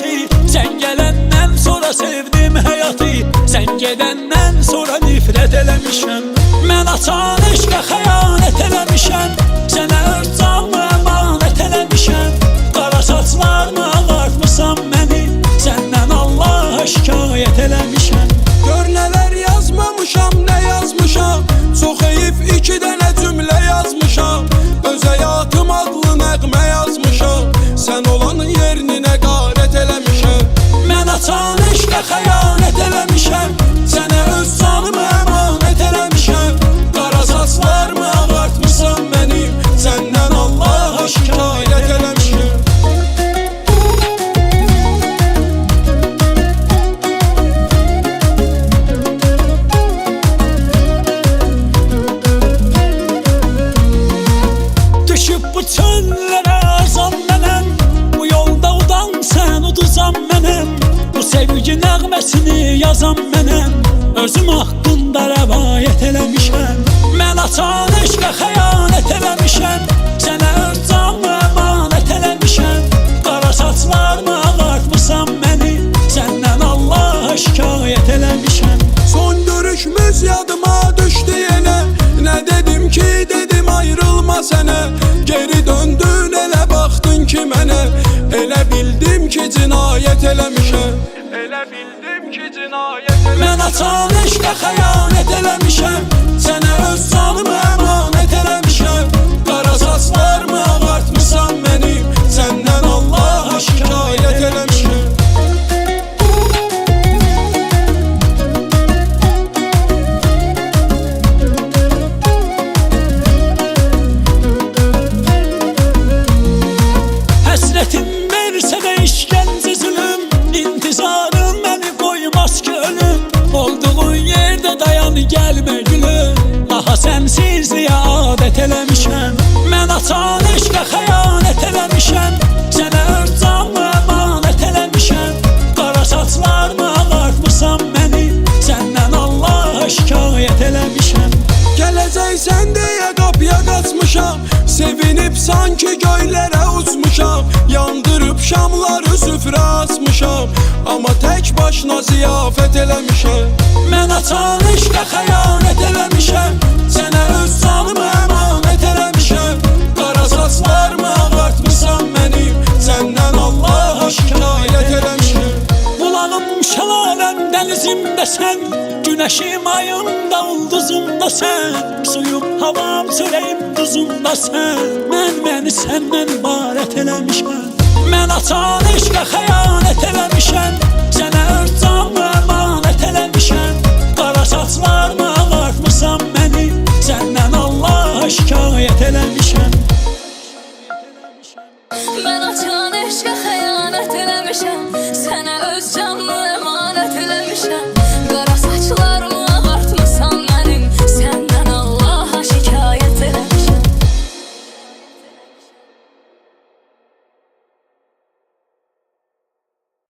həyatı. Sən gələndən sonra sevdim həyatı. Sən gedəndən sonra nifrət eləmişəm. Mən açan eşqə xəyanət eləmişəm. Sənə öz canımı əmanət eləmişəm. Qara saçlarını ağartmısan məni. Səndən Allaha şikayət eləmişəm. Gör nələr yazmamışam, nə yazmışam. Çox heyif 2 dənə cümlə yazmışam. Öz həyatım adlı nəğmə yazmışam. Sən olan yerini nəqarət eləmişəm. Mən açan eşqə xəyanət eləmişəm. Sənə öz canımı əmanət eləmişəm. Qara saçlarımı ağartmısan mənim. Səndən Allaha şikayət eləmişəm. Düşüb bu çöllərə azam mənəm. Bu yolda udan sən uduzam mənəm. Bu sevgi nəğməsini yazam mənəm. Özüm haqqında rəvayət eləmişəm. Mən açan eşqə xəyanət eləmişəm. Sənə öz canımı əmanət eləmişəm. Qara saçlarını ağartmısan məni. Səndən Allaha şikayət eləmişəm. Son görüşümüz yadıma düşdü yenə. Nə dedim ki dedim ayrılma sənə. Geri döndün elə baxdın ki mənə. Elə bildim ki cinayət eləmişəm. Elə bildim ki cinayət eləmişəm. Mən açan eşqə xəyanət eləmişəm. Sənə öz canımı əmanət eləmişəm. Qara saçlarımı ağartmısan mənim. Səndən Allaha şikayət eləmişəm. Həsrətim versə də işgəncə zülüm. İntizarım məni qoymaz ki ölüm. Olduğun yerdə dayan gəlmə gülüm. Daha sənsizliyə adət eləmişəm. Mən açan eşqə xəyanət eləmişəm. Sənə öz canımı əmanət eləmişəm. Qara saçlarını ağartmısan məni. Səndən Allaha şikayət eləmişəm. Gələcəksən deyə qapıya qaçmışam. Sevinib sanki göylərə uçmuşam. Yandırıb şamları süfrə açmışam. Amma tək başına ziyafət eləmişəm. Mən açan eşqə xəyanət eləmişəm. Sənə öz canımı əmanət eləmişəm. Qara saçlarımı ağartmısan mənim. Səndən Allaha şikayət eləmişəm. Bulağım şəlaləm dənizimdə sən. Günəşim ayımda ulduzumda sən. Suyum havam çörəyim duzumda sən. Məni səndən ibarət eləmişəm. Mən açan eşqə xəyanət